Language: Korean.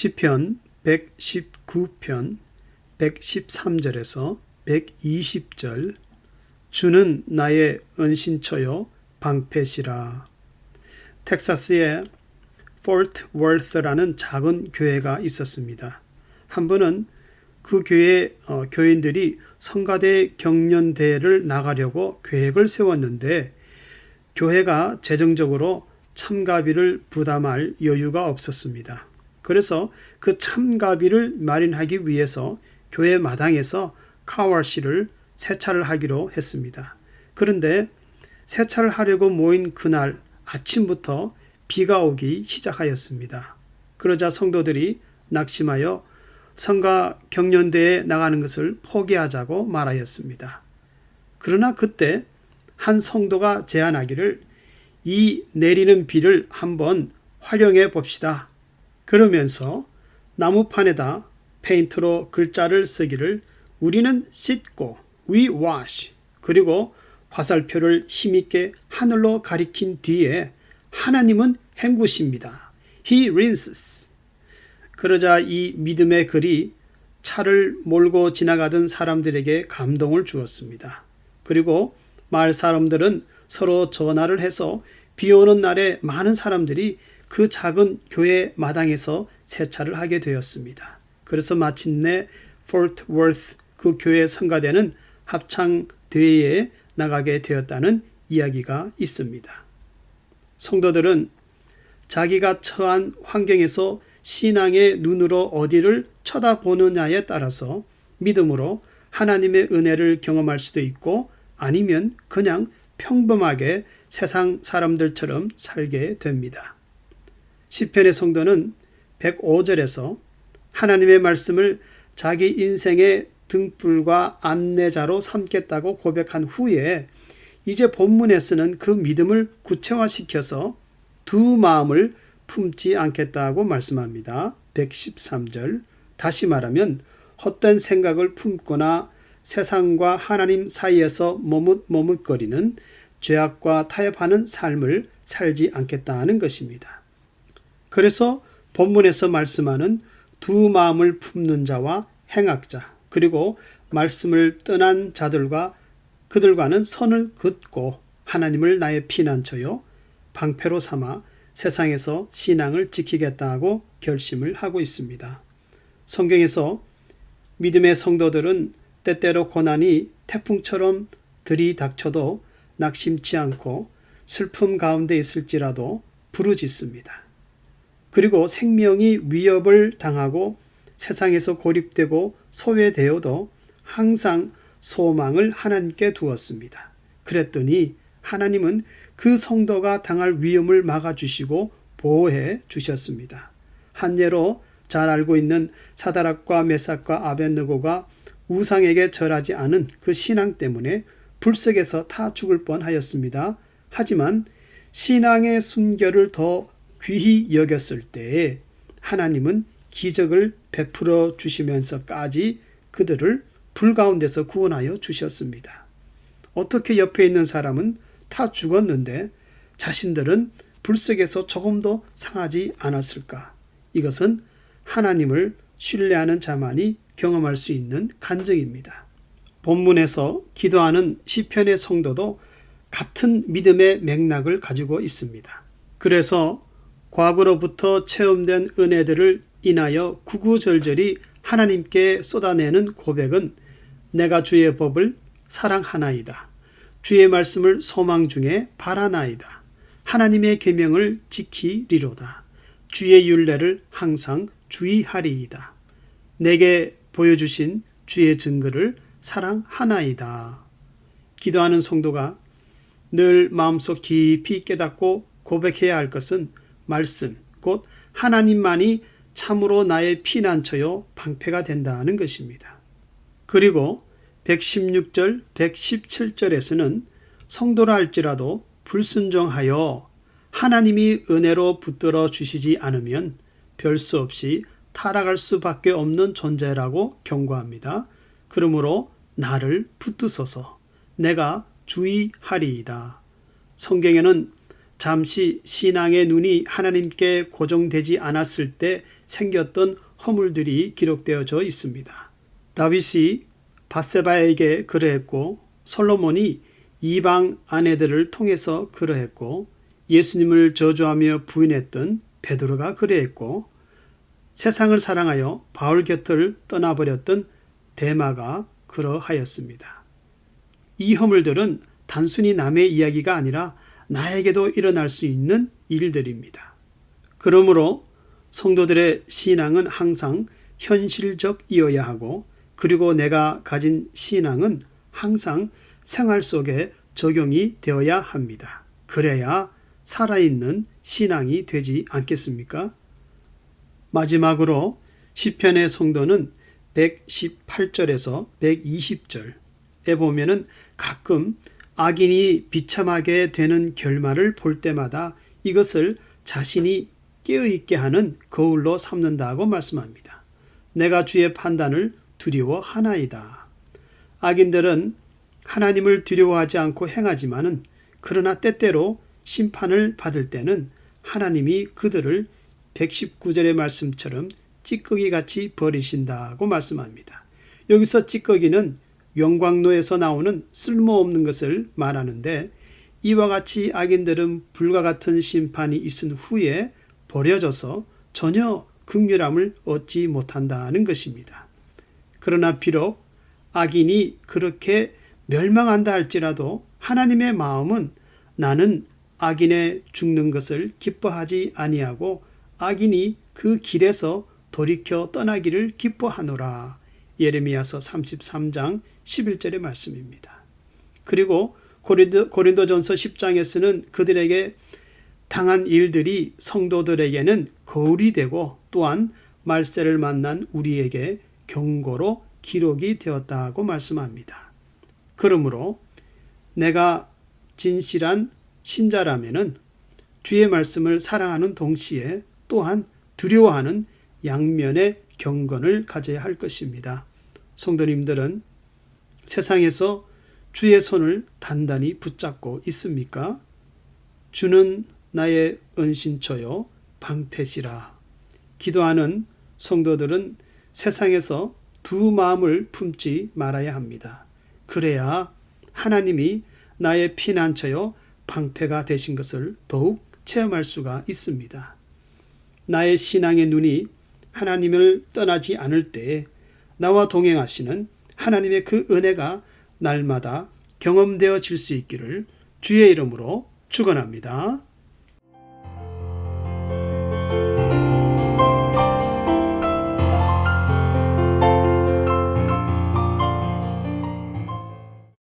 시편 119편 113절에서 120절 주는 나의 은신처요 방패시라. 텍사스에 포트 월스라는 작은 교회가 있었습니다. 한 번은 그 교회 교인들이 성가대 경연대회를 나가려고 계획을 세웠는데 교회가 재정적으로 참가비를 부담할 여유가 없었습니다. 그래서 그 참가비를 마련하기 위해서 교회 마당에서 카워시를 세차를 하기로 했습니다. 그런데 세차를 하려고 모인 그날 아침부터 비가 오기 시작하였습니다. 그러자 성도들이 낙심하여 성가 경연대회에 나가는 것을 포기하자고 말하였습니다. 그러나 그때 한 성도가 제안하기를 이 내리는 비를 한번 활용해 봅시다. 그러면서 나무판에다 페인트로 글자를 쓰기를 우리는 씻고 we wash 그리고 화살표를 힘있게 하늘로 가리킨 뒤에 하나님은 헹구십니다. He rinses. 그러자 이 믿음의 글이 차를 몰고 지나가던 사람들에게 감동을 주었습니다. 그리고 마을 사람들은 서로 전화를 해서 비 오는 날에 많은 사람들이 그 작은 교회 마당에서 세차를 하게 되었습니다. 그래서 마침내 포트 월스 그 교회 성가대는 합창 대회에 나가게 되었다는 이야기가 있습니다. 성도들은 자기가 처한 환경에서 신앙의 눈으로 어디를 쳐다보느냐에 따라서 믿음으로 하나님의 은혜를 경험할 수도 있고 아니면 그냥 평범하게 세상 사람들처럼 살게 됩니다. 시편의 성도는 105절에서 하나님의 말씀을 자기 인생의 등불과 안내자로 삼겠다고 고백한 후에 이제 본문에 쓰는 그 믿음을 구체화시켜서 두 마음을 품지 않겠다고 말씀합니다. 113절 다시 말하면 헛된 생각을 품거나 세상과 하나님 사이에서 머뭇머뭇거리는 죄악과 타협하는 삶을 살지 않겠다는 것입니다. 그래서 본문에서 말씀하는 두 마음을 품는 자와 행악자 그리고 말씀을 떠난 자들과 그들과는 선을 긋고 하나님을 나의 피난처요 방패로 삼아 세상에서 신앙을 지키겠다고 결심을 하고 있습니다. 성경에서 믿음의 성도들은 때때로 고난이 태풍처럼 들이닥쳐도 낙심치 않고 슬픔 가운데 있을지라도 부르짖습니다. 그리고 생명이 위협을 당하고 세상에서 고립되고 소외되어도 항상 소망을 하나님께 두었습니다. 그랬더니 하나님은 그 성도가 당할 위험을 막아주시고 보호해 주셨습니다. 한 예로 잘 알고 있는 사드락과 메삭과 아벳느고가 우상에게 절하지 않은 그 신앙 때문에 불석에서 타 죽을 뻔하였습니다. 하지만 신앙의 순결을 더 귀히 여겼을 때에 하나님은 기적을 베풀어 주시면서까지 그들을 불 가운데서 구원하여 주셨습니다. 어떻게 옆에 있는 사람은 다 죽었는데 자신들은 불속에서 조금도 상하지 않았을까? 이것은 하나님을 신뢰하는 자만이 경험할 수 있는 간증입니다. 본문에서 기도하는 시편의 성도도 같은 믿음의 맥락을 가지고 있습니다. 그래서 과거로부터 체험된 은혜들을 인하여 구구절절히 하나님께 쏟아내는 고백은 내가 주의 법을 사랑하나이다. 주의 말씀을 소망 중에 바라나이다. 하나님의 계명을 지키리로다. 주의 율례를 항상 주의하리이다. 내게 보여주신 주의 증거를 사랑하나이다. 기도하는 성도가 늘 마음속 깊이 깨닫고 고백해야 할 것은 말씀, 곧 하나님만이 참으로 나의 피난처요 방패가 된다는 것입니다. 그리고 116절, 117절에서는 성도라 할지라도 불순종하여 하나님이 은혜로 붙들어 주시지 않으면 별 수 없이 타락할 수밖에 없는 존재라고 경고합니다. 그러므로 나를 붙드소서 내가 주의하리이다. 성경에는 잠시 신앙의 눈이 하나님께 고정되지 않았을 때 생겼던 허물들이 기록되어져 있습니다. 다윗이 밧세바에게 그러했고 솔로몬이 이방 아내들을 통해서 그러했고 예수님을 저주하며 부인했던 베드로가 그러했고 세상을 사랑하여 바울 곁을 떠나버렸던 데마가 그러하였습니다. 이 허물들은 단순히 남의 이야기가 아니라 나에게도 일어날 수 있는 일들입니다. 그러므로 성도들의 신앙은 항상 현실적이어야 하고 그리고 내가 가진 신앙은 항상 생활 속에 적용이 되어야 합니다. 그래야 살아있는 신앙이 되지 않겠습니까? 마지막으로 시편의 성도는 118절에서 120절에 보면은 가끔 악인이 비참하게 되는 결말을 볼 때마다 이것을 자신이 깨어있게 하는 거울로 삼는다고 말씀합니다. 내가 주의 판단을 두려워하나이다. 악인들은 하나님을 두려워하지 않고 행하지만은 그러나 때때로 심판을 받을 때는 하나님이 그들을 119절의 말씀처럼 찌꺼기같이 버리신다고 말씀합니다. 여기서 찌꺼기는 영광로에서 나오는 쓸모없는 것을 말하는데 이와 같이 악인들은 불과 같은 심판이 있은 후에 버려져서 전혀 긍휼함을 얻지 못한다는 것입니다. 그러나 비록 악인이 그렇게 멸망한다 할지라도 하나님의 마음은 나는 악인의 죽는 것을 기뻐하지 아니하고 악인이 그 길에서 돌이켜 떠나기를 기뻐하노라. 예레미야서 33장 11절의 말씀입니다. 그리고 고린도전서 10장에서는 그들에게 당한 일들이 성도들에게는 거울이 되고 또한 말세를 만난 우리에게 경고로 기록이 되었다고 말씀합니다. 그러므로 내가 진실한 신자라면은 주의 말씀을 사랑하는 동시에 또한 두려워하는 양면의 경건을 가져야 할 것입니다. 성도님들은 세상에서 주의 손을 단단히 붙잡고 있습니까? 주는 나의 은신처요 방패시라. 기도하는 성도들은 세상에서 두 마음을 품지 말아야 합니다. 그래야 하나님이 나의 피난처요 방패가 되신 것을 더욱 체험할 수가 있습니다. 나의 신앙의 눈이 하나님을 떠나지 않을 때에 나와 동행하시는 하나님의 그 은혜가 날마다 경험되어질 수 있기를 주의 이름으로 축원합니다.